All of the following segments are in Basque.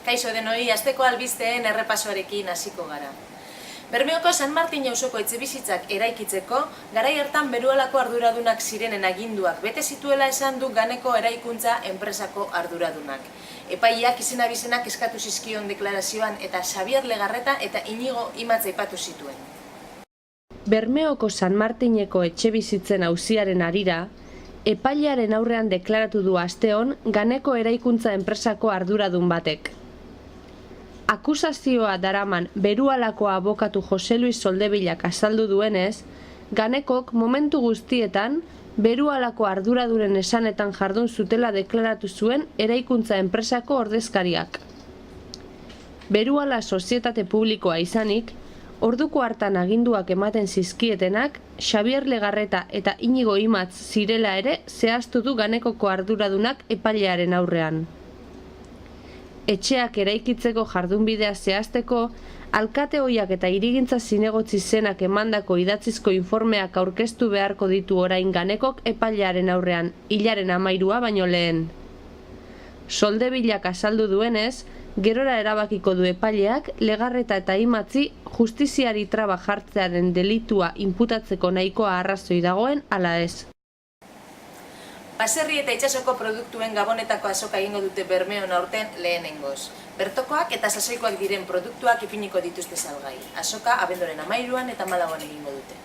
Kaixo denoi, asteko albisteen errepasoarekin hasiko gara. Bermeoko San Martin auzoko etxebizitzak eraikitzeko, garai hartan Berualako arduradunak zirenen aginduak bete zituela esan du Ganeko eraikuntza enpresako arduradunak. Epaileak izen-abizenak eskatu zizkion deklarazioan eta Xabier Legarreta eta Inigo Imatz aipatu zituen. Bermeoko San Martineko etxebizitzen auziaren harira, epailearen aurrean deklaratu du asteon Ganeko eraikuntza enpresako arduradun batek. Akusazioa daraman Berualako abokatu Jose Luis Soldebilak azaldu duenez, Ganekok momentu guztietan Berualako arduraduren esanetan jardun zutela deklaratu zuen eraikuntza enpresako ordezkariak. Beruala sozietate publikoa izanik, orduko hartan aginduak ematen zizkietenak, Xabier Legarreta eta Inigo Imatz zirela ere zehaztu du Ganekoko arduradunak epailearen aurrean. Etxeak eraikitzeko jardunbidea zehazteko, alkate ohiak eta hirigintza zinegotzi zenak emandako idatzizko informeak aurkeztu beharko ditu orain Ganekok epailearen aurrean, hilaren 13 baino lehen. Soldebilak azaldu duenez, gerora erabakiko du epaileak Legarreta eta Imatzi justiziari traba jartzearen delitua inputatzeko nahikoa arrazoi dagoen ala ez. Baserri eta itsasoko produktuen Gabonetako azoka egingo dute Bermeon aurten lehenengoz. Bertokoak eta sasoikoak diren produktuak ipiniko dituzte salgai. Azoka abenduaren 13an eta 14an egingo dute.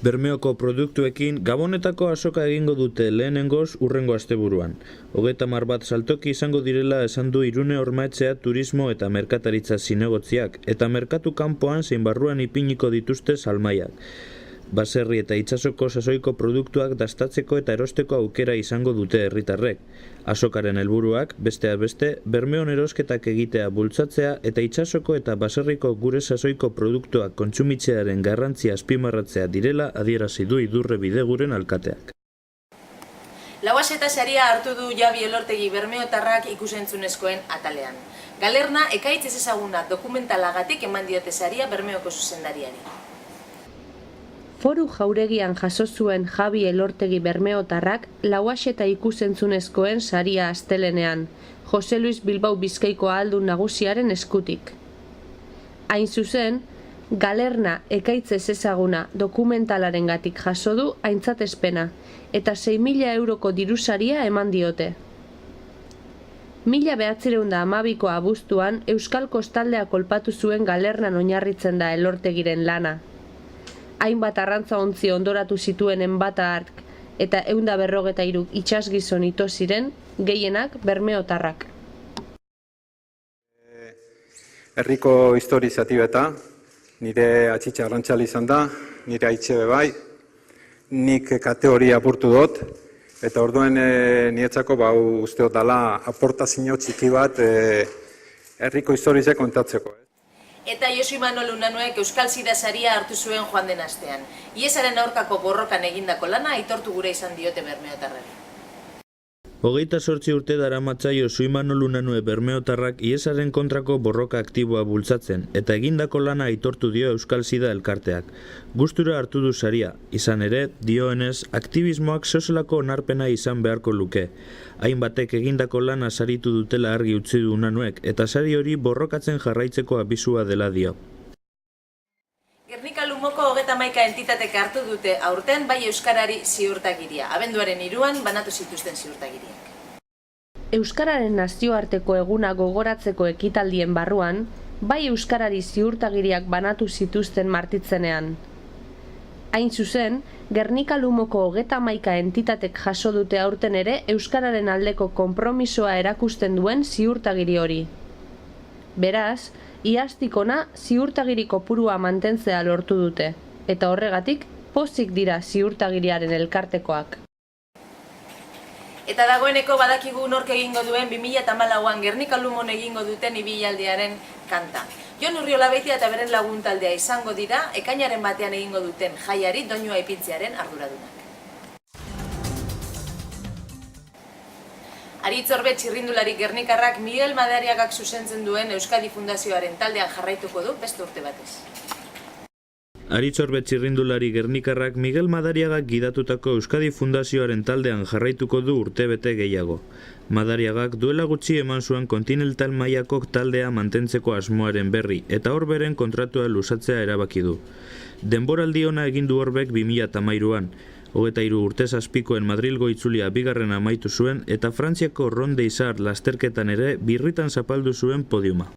Bermeoko produktuekin Gabonetako azoka egingo dute lehenengoz hurrengo asteburuan. 30 bat saltoki izango direla esan du Irune Ormaetxea turismo eta merkataritza zinegotziak eta merkatu kanpoan zein barruan ipiniko dituzte salmaiak. Baserri eta itsasoko sasoiko produktuak dastatzeko eta erosteko aukera izango dute herritarrek. Azokaren helburuak, besteak beste, Bermeon erosketak egitea bultzatzea eta itsasoko eta baserriko gure sasoiko produktuak kontsumitzearen garrantzia azpimarratzea direla adierazi du Idurre Bideguren alkateak. Lauaxeta saria hartu du Javi Elortegi bermeotarrak ikusentzunezkoen atalean. Galerna ekaitz ezezaguna dokumentalagatik eman diote saria Bermeoko zuzendariari. Foru jauregian jaso zuen Javi Elortegi bermeotarrak Lauaxeta ikusentzunezkoen saria astelenean, Jose Luis Bilbao Bizkaiko ahaldun nagusiaren eskutik. Hain zuzen, Galerna ekaitz ezezaguna dokumentalarengatik jaso du aintzatespena eta 6.000 euroko dirusaria eman diote. 1912ko abuztuan Euskal Kostaldea kolpatu zuen Galernan oinarritzen da Elortegiren lana. Hainbat arrantza-ontzi ondoratu zituenen bata hark eta 153 itsasgizon ito ziren, gehienak bermeotarrak. Herriko historizatibeta, nire atxitxa arrantzali izan da, nire aitxebe bai, nik kategoria apurtu dut, eta orduen niretzako usteot dala aportazio txiki bat herriko historizea kontatzeko. Eta Josu Imanol Unanuek Euskal Sida saria hartu zuen joan den astean. Iesaren aurkako borrokan egindako lana aitortu gure izan diote bermeotarrari. 28 urte daramatza Josu Imanol Unanue bermeotarrak iesaren kontrako borroka aktiboa bultzatzen eta egindako lana aitortu dio Euskal Sida elkarteak. Gustura hartu du saria, izan ere, dioenez, aktivismoak sozelako onarpena izan beharko luke. Hainbatek egindako lana saritu dutela argi utzi du Unanuek eta sari hori borrokatzen jarraitzeko abisua dela dio. Gernika Lumoko 31 entitatek hartu dute aurten bai euskarari ziurtagiria. Abenduaren 3an banatu zituzten ziurtagiriak. Euskararen nazioarteko eguna gogoratzeko ekitaldien barruan, bai euskarari ziurtagiriak banatu zituzten martitzenean. Hain zuzen, Gernika Lumoko 31 entitatek jaso dute aurten ere euskararen aldeko konpromisoa erakusten duen ziurtagiri hori. Beraz, iaztik ona ziurtagiri kopurua mantentzea lortu dute, eta horregatik pozik dira ziurtagiriaren elkartekoak. Eta dagoeneko badakigu nork egingo duen 2014an Gernika Lumon egingo duten ibilaldiaren kanta. Jon Urriolabeitia eta beren laguntaldea izango dira, ekainaren batean egingo duten jaiari doinua ipintzearen arduradunak. Aritz Orbe txirrindulari gernikarrak Miguel Madariagak zuzentzen duen Euskadi Fundazioaren taldean jarraituko du beste urte batez. Aritxorbe txirrindulari gernikarrak Miguel Madariagak gidatutako Euskadi Fundazioaren taldean jarraituko du urtebete gehiago. Madariagak duela gutxi eman zuen Continental mailako taldea mantentzeko asmoaren berri eta Orberen kontratua luzatzea erabaki du. Denboraldi ona egin du Orbek 2013an. 23 urte zazpikoen Madrilgo itzulia bigarren amaitu zuen eta Frantziako Ronde Izar lasterketan ere birritan zapaldu zuen podiuma.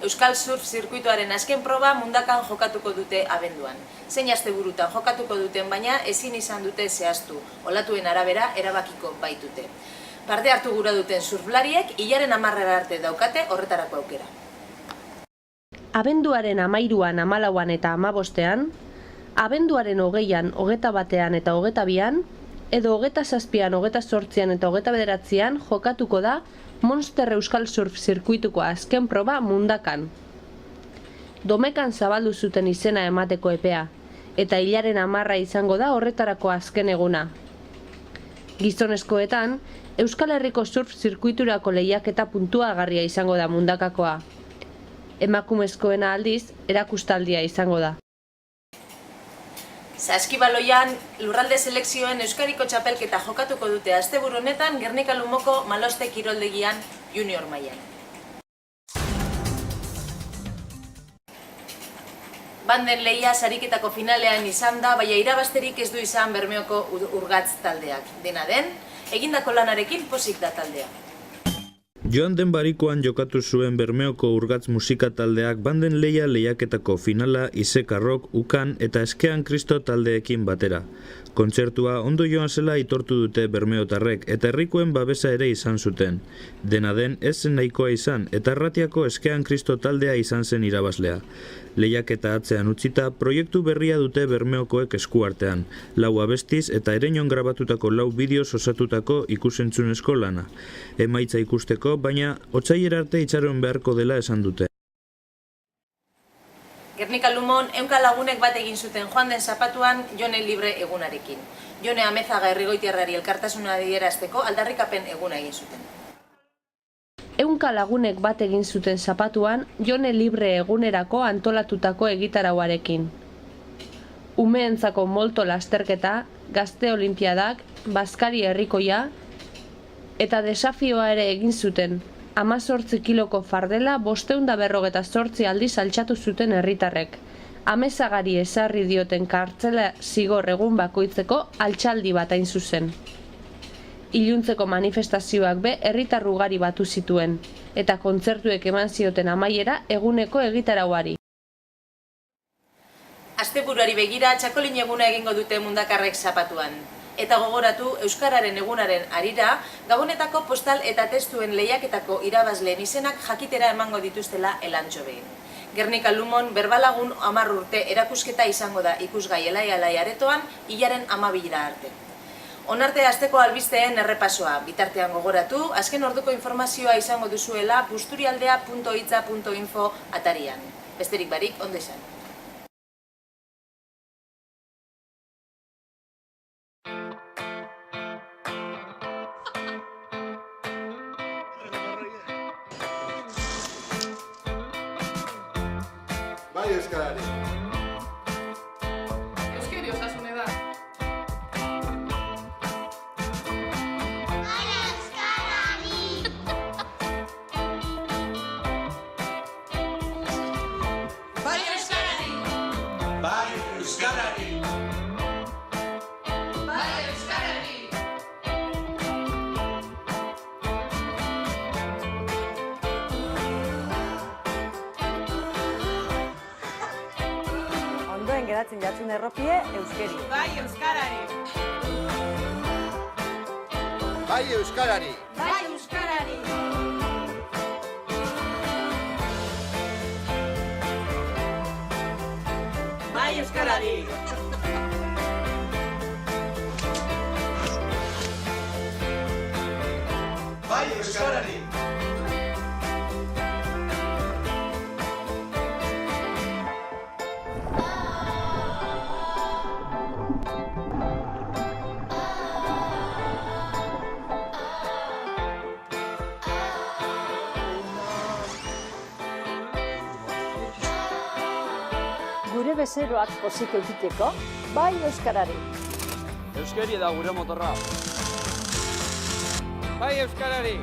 Euskal Surf zirkuituaren azken proba Mundakan jokatuko dute abenduan. Zein asteburutan jokatuko duten, baina ezin izan dute zehaztu, olatuen arabera erabakiko baitute. Parte hartu gura duten surflariek hilaren 10 arte daukate horretarako aukera. Abenduaren 13an, 14an eta 15ean, abenduaren 20an, 21an eta 22an, edo 27an, 28an eta 29an jokatuko da Monster Euskal Surf zirkuituko azken proba Mundakan. Domekan zabaldu zuten izena emateko epea, eta hilaren 10 izango da horretarako azken eguna. Gizonezkoetan, Euskal Herriko surf zirkuiturako lehiaketa puntuagarria izango da Mundakakoa. Emakumezkoena aldiz, erakustaldia izango da. Saskibaloian lurralde selekzioen Euskadiko txapelketa jokatuko dute asteburu honetan Gernika Lumoko Maloste kiroldegian junior mailan. Banden lehia sariketako finalean izan da, baina irabazterik ez du izan Bermeoko urgatz taldeak. Dena den, egindako lanarekin pozik da taldea. Joan den barikoan jokatu zuen Bermeoko urgatz musika taldeak banden lehia lehiaketako finala Izekarrok, Ukan eta Eskean Kristo taldeekin batera. Kontzertua ondo joan zela aitortu dute bermeotarrek eta herrikoen babesa ere izan zuten. Dena den ez zen nahikoa izan eta Arratiako Eskean Kristo taldea izan zen irabazlea. Lehiaketa atzean utzita, proiektu berria dute Bermeokoek eskuartean, 4 abestiz eta Ereñon grabatutako 4 bideoz osatutako ikusentzunezko lana. Emaitza ikusteko, baina otsailera arte itxaron beharko dela esan dute. Gernika Lumon 100 lagunek bat egin zuten joan den zapatuan Jone Libre egunarekin. Jone Amezaga herrigoitiarrari elkartasuna adierazteko aldarrikapen eguna egin zuten. 100 lagunek bat egin zuten zapatuan Jone Libre egunerako antolatutako egitarauarekin. Umeentzako molto lasterketa, gazte olimpiadak, Baskari herrikoia eta desafioa ere egin zuten. 18 kiloko fardela 548 aldiz altxatu zuten herritarrek. Amezagari ezarri dioten kartzela zigor egun bakoitzeko altxaldi bat hain zuzen. Iluntzeko manifestazioak be herritar ugari batu zituen, eta kontzertuek eman zioten amaiera eguneko egitarauari. Asteburuari begira txakolin eguna egingo dute mundakarrek zapatuan. Eta gogoratu, Euskararen egunaren harira, Gabonetako postal eta testuen lehiaketako irabazleen izenak jakitera emango dituztela elantxobein. Gernika Lumon berbalagun 10 urte erakusketa izango da ikusgai elai aretoan hilaren 12 arte. Onarte asteko albisteen errepasoa, bitartean gogoratu, azken orduko informazioa izango duzuela busturialdea.itza.info atarian. Besterik barik, ondo izan. Bai Euskarari. Euskadi osasune da. Bai Euskarari. Bai Euskarari. Bai Euskarari. Bai Euskarari. Ondoen geratzen jatzun erropie euskeri. Bai Euskarari. Bai Euskarari. Bai Euskarari. Bai Euskarari. Bai Euskarari. bezeroak pozik egiteko, bai euskarari. Euskari da gure motorra. Bai euskarari.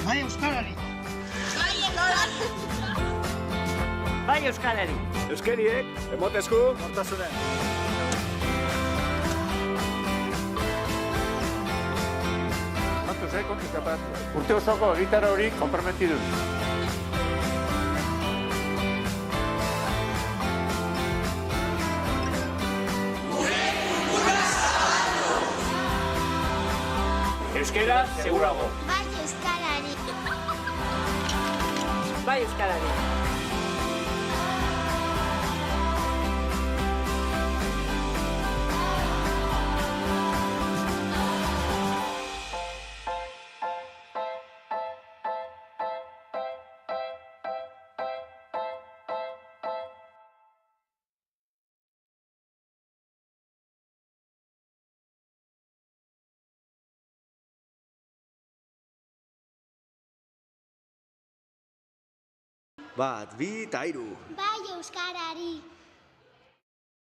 Bai euskarari. Bai euskarari. Euskariek, emotezku, nortasunen. Kontuz kapaz. Urte osoko egitara hori konprometidun. Euskara, segurago. Bai euskarari. Bai euskarari. Bat, bi eta hiru. Bai euskarari.